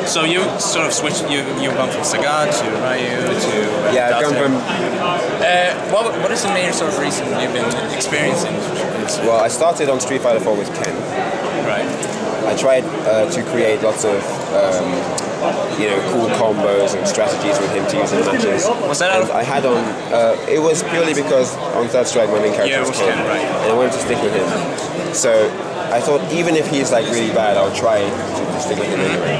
So you sort of switched. You've gone from Sagat to Ryu to yeah, I've gone from. What is the main sort of reason you've been experiencing? Well, I started on Street Fighter 4 with Ken. Right. I tried to create lots of cool combos and strategies with him to use in matches. Was that? And I had on. It was purely because on Third Strike my main character was Ken, right. and I wanted to stick with him. So I thought even if he's like really bad, I'll try to stick with him anyway.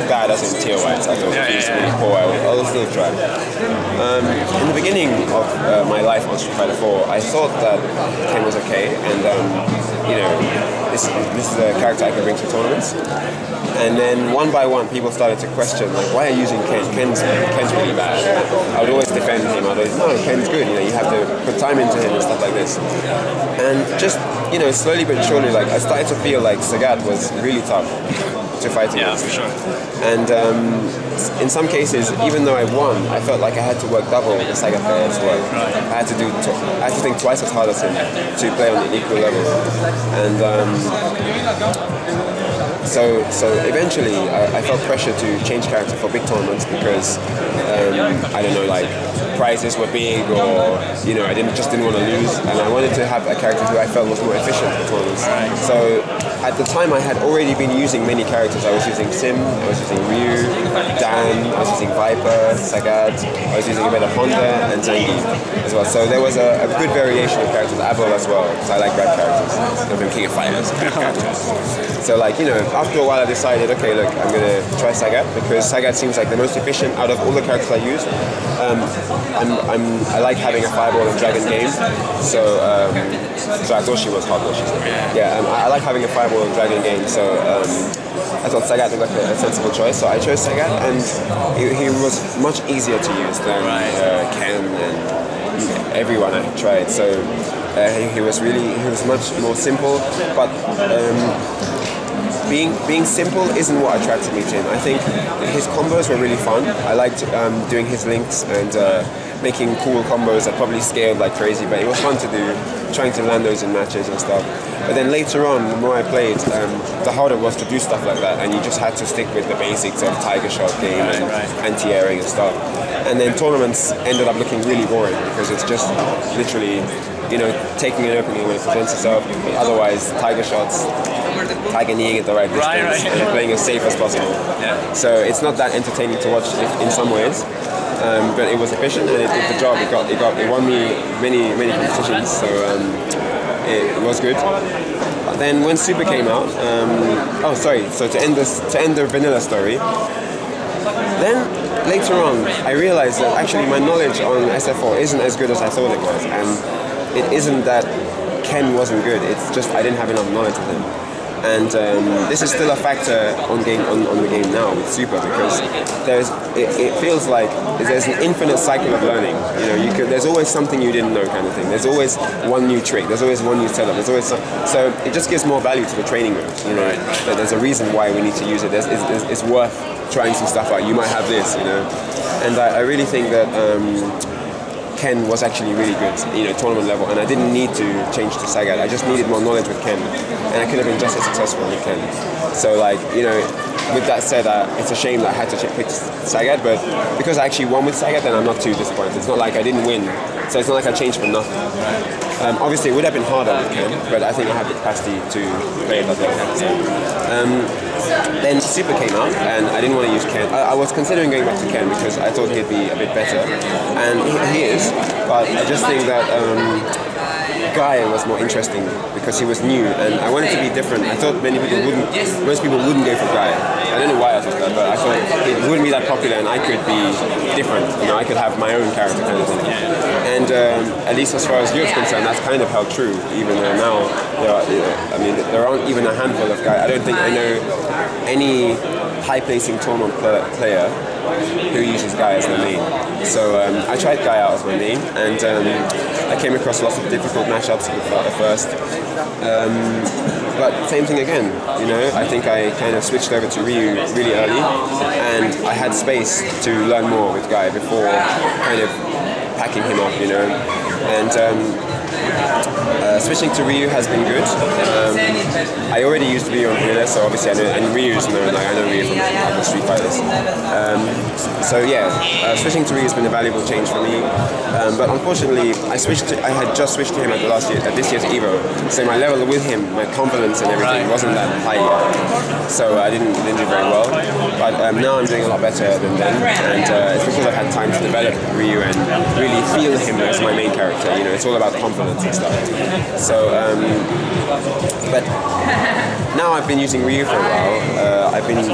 Bad as in tier-wise. I thought if he's really poor, I'll still try. In the beginning of my life on Street Fighter 4, I thought that Ken was okay, and this is a character I can bring to tournaments. And then one by one, people started to question, like, why are you using Ken? Ken's really bad. I would always defend him. I'd always, no, Ken's good. You have to put time into him and stuff like this. And just, slowly but surely, like, I started to feel like Sagat was really tough to fight against. Yeah, for sure. And in some cases, even though I won, I felt like I had to work double the Sagat player's work. Right. I had to think twice as hard as him to play on an equal level. And so eventually, I felt pressure to change character for big tournaments because I don't know, like prizes were big, or I didn't want to lose, and I wanted to have a character who I felt was more efficient for tournaments. So at the time, I had already been using many characters. I was using Sim, I was using Ryu, Dan, I was using Viper, Sagat, I was using a bit of Honda and Zangief as well. So there was a good variation of characters, Abel as well, because I like red characters. I've been King of Fighters. So after a while I decided, okay, look, I'm going to try Sagat because Sagat seems like the most efficient out of all the characters I use. I like having a fireball and dragon game, so I thought she was hot, what she said. Yeah, I like having a fireball and dragon game, so I thought Sagat looked like a sensible choice, so I chose Sagat, and he was much easier to use than Ken and everyone I tried. So he was much more simple, but being simple isn't what attracted me to him. I think his combos were really fun. I liked doing his links and making cool combos that probably scaled like crazy, but it was fun to do, trying to land those in matches and stuff. But then later on, the more I played, the harder it was to do stuff like that, and you just had to stick with the basics of Tiger Shot game and anti-airing and stuff. And then tournaments ended up looking really boring because it's just literally taking an opening when it presents itself, otherwise Tiger Shots, Tiger kneeing at the right distance, and playing as safe as possible. Yeah. So it's not that entertaining to watch in some ways, but it was efficient and it did the job. It won me many competitions, so it was good. But then when Super came out, so to end the vanilla story, then later on I realized that actually my knowledge on SF4 isn't as good as I thought it was, and it isn't that Ken wasn't good, it's just I didn't have enough knowledge of him. And this is still a factor on the game now with Super, because it feels like there's an infinite cycle of learning. There's always something you didn't know, kind of thing. There's always one new trick. There's always one new setup. There's always so it just gives more value to the training moves. That there's a reason why we need to use it. It's worth trying some stuff out. You might have this, and I really think that. Ken was actually really good, tournament level, and I didn't need to change to Sagat. I just needed more knowledge with Ken, and I could have been just as successful with Ken. So, with that said, it's a shame that I had to pick Sagat, but because I actually won with Sagat, then I'm not too disappointed. It's not like I didn't win, so it's not like I changed for nothing. Obviously, it would have been harder with Ken, but I think I have the capacity to play at that level. So, then Super came out, and I didn't want to use Ken. I was considering going back to Ken because I thought he'd be a bit better, and he is, but I just think that Guy was more interesting because he was new, and I wanted to be different. I thought most people wouldn't go for Guy. I don't know why I thought that, but I thought it wouldn't be that popular, and I could be different. I could have my own character kind of thing. And at least as far as Europe's concerned, that's kind of held true. Even though now there aren't even a handful of Guy. I don't think I know any high-placing tournament player who uses Guy as their main. So I tried Guy out as my main, and I came across lots of difficult matchups at first. But same thing again, I think I kind of switched over to Ryu really early, and I had space to learn more with Guy before kind of packing him up, and Switching to Ryu has been good. I already used Ryu on Vanilla, so obviously I know, and Ryu's known, like I know Ryu from the Street Fighters. So yeah, switching to Ryu has been a valuable change for me. But unfortunately, I had just switched to him at this year's Evo, so my level with him, my confidence and everything wasn't that high yet. So I didn't do very well. But now I'm doing a lot better than then, and it's because I've had time to develop Ryu and really feel him as my main character. You know, it's all about confidence and stuff. So, but now I've been using Ryu for a while. I've been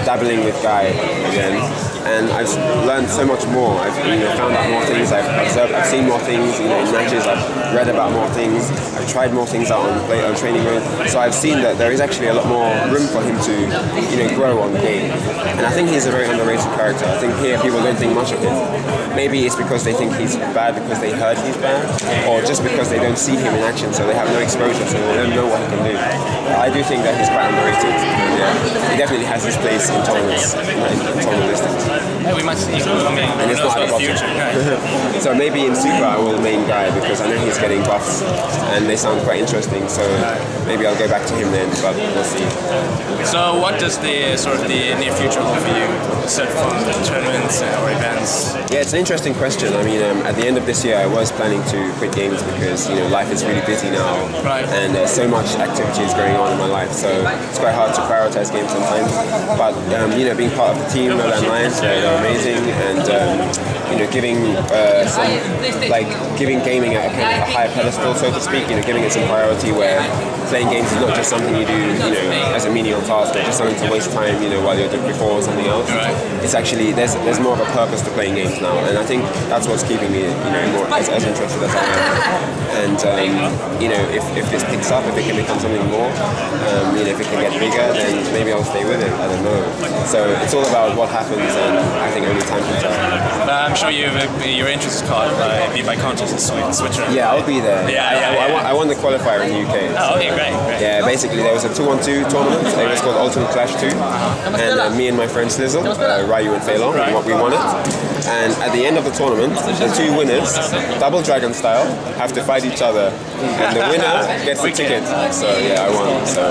dabbling with Guy again, and I've learned so much more. I've found out more things. I've observed. I've seen more things. In matches. I've read about more things. I've tried more things out on training mode. So I've seen that there is actually a lot more room for him to grow on the game. And I think he's a very underrated character. I think here people don't think much of him. Maybe it's because they think he's bad because they heard he's bad, or just because they don't see him in action, so they have no exposure, so they don't know what he can do. I do think that he's quite underrated. Yeah, he definitely has his place in tournaments, in tournament listings. Yeah, we might see. And it's not at the bottom. So maybe in Super I will main Guy because I know he's getting buffs and they sound quite interesting. So maybe I'll go back to him then, but we'll see. So what does the near future hold for you, aside from the tournaments or events? Yeah, it's an interesting question. I mean, at the end of this year, I was planning to quit games because life is really busy now, and there's so much activities going on in my life, so it's quite hard to prioritize games sometimes. But being part of the team, Lowland Lions, they're amazing, and giving gaming a higher pedestal, so to speak. Giving it some priority where playing games is not just something you do, as a menial task, or just something to waste time, while you're doing before something else. It's actually there's more of a purpose to playing games now, and I think that's what's keeping me, more as interested as I am. And if this picks up, if it can become something more, if it can get bigger, then maybe I'll stay with it. I don't know. So it's all about what happens, and I think only time can tell. I'm sure your interest is caught by contest in Switzerland. Yeah, I'll be there. I won the qualifier in the UK. Oh, okay, great. Yeah, basically there was a 2-on-2 tournament. It was called Ultimate Clash 2, and me and my friend Slizzle, Ryu and Feilong, we won it. And at the end of the tournament, the two winners, double dragon style, have to fight each other, and the winner gets the ticket. So yeah, I won. So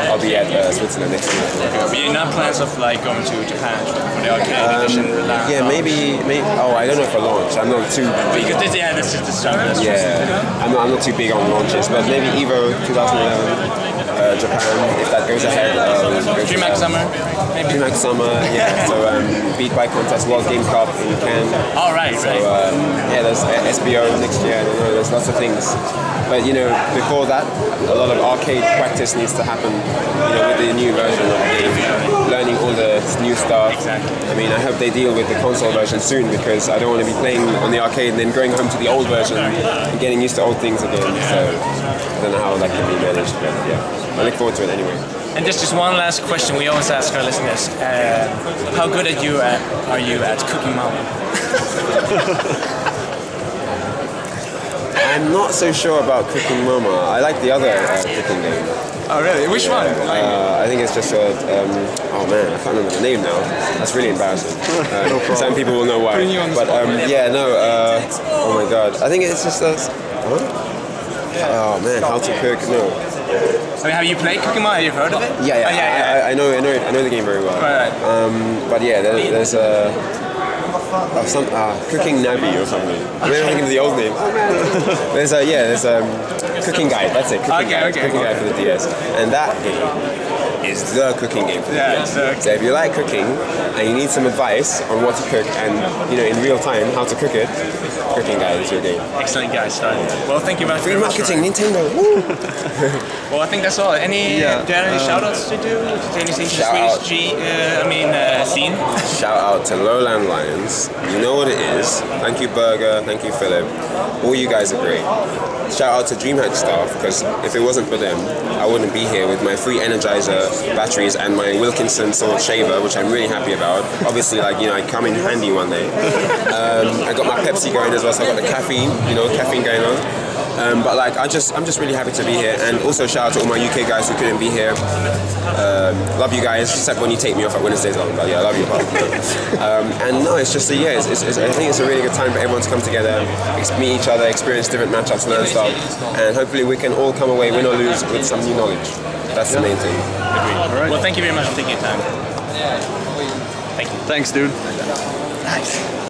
I'll be at Switzerland next year. But you not plans of going to Japan for the arcade edition? Yeah, maybe. Oh, I don't know for launch. I'm not too big. Because this is the start. Yeah, I'm not too big on launches, but maybe Evo 2011. Japan, if that goes ahead. DreamHack Summer, maybe? DreamHack Summer, yeah. So Beat by Contest World Game Cup in Cannes. Oh, right. So yeah, there's SBO next year. I don't know. There's lots of things. But before that, a lot of arcade practice needs to happen. With the new version of the game, learning all the new stuff. Exactly. I mean, I hope they deal with the console version soon because I don't want to be playing on the arcade and then going home to the old version and getting used to old things again. So I don't know how that can be managed, but yeah. I look forward to it anyway. And just one last question we always ask our listeners. How good are you at cooking mama? I'm not so sure about Cooking Mama. I like the other cooking game. Oh really? Which one? I think it's just oh man, I can't remember the name now. That's really embarrassing. No some people will know why. But oh my god. I think it's just oh man, how to cook? No. I mean, have you played Cooking Mama? Have you heard of it? Yeah. I know the game very well. Right. But yeah, there's some Cooking Navi or something. I don't think of the old name. There's a Cooking Guide. That's it. Cooking Guide for the DS, and that game is the cooking game for the DS. So if you like cooking and you need some advice on what to cook and in real time how to cook it, Cooking Guide is your game. Excellent, guys. Well, thank you very much. Free marketing, Nintendo. Woo! Well, I think that's all. Do you have any shout-outs to do? To anything to the Swedish scene? Shout out to Lowland Lions. You know what it is. Thank you, Berger. Thank you, Philip. All you guys are great. Shout out to DreamHack staff, because if it wasn't for them, I wouldn't be here with my free Energizer batteries and my Wilkinson sword shaver, which I'm really happy about. Obviously, I come in handy one day. I got my Pepsi going as well, so I got the caffeine, caffeine going on. But I'm just really happy to be here, and also shout out to all my UK guys who couldn't be here. love you guys, except when you take me off at Wednesdays on. But yeah, I love you, and no, it's just I think it's a really good time for everyone to come together, meet each other, experience different matchups, learn stuff, and hopefully we can all come away, win or lose, with some new knowledge. That's the main thing. Agreed. Right. Well, thank you very much for taking your time. Thank you. Thanks, dude. Nice.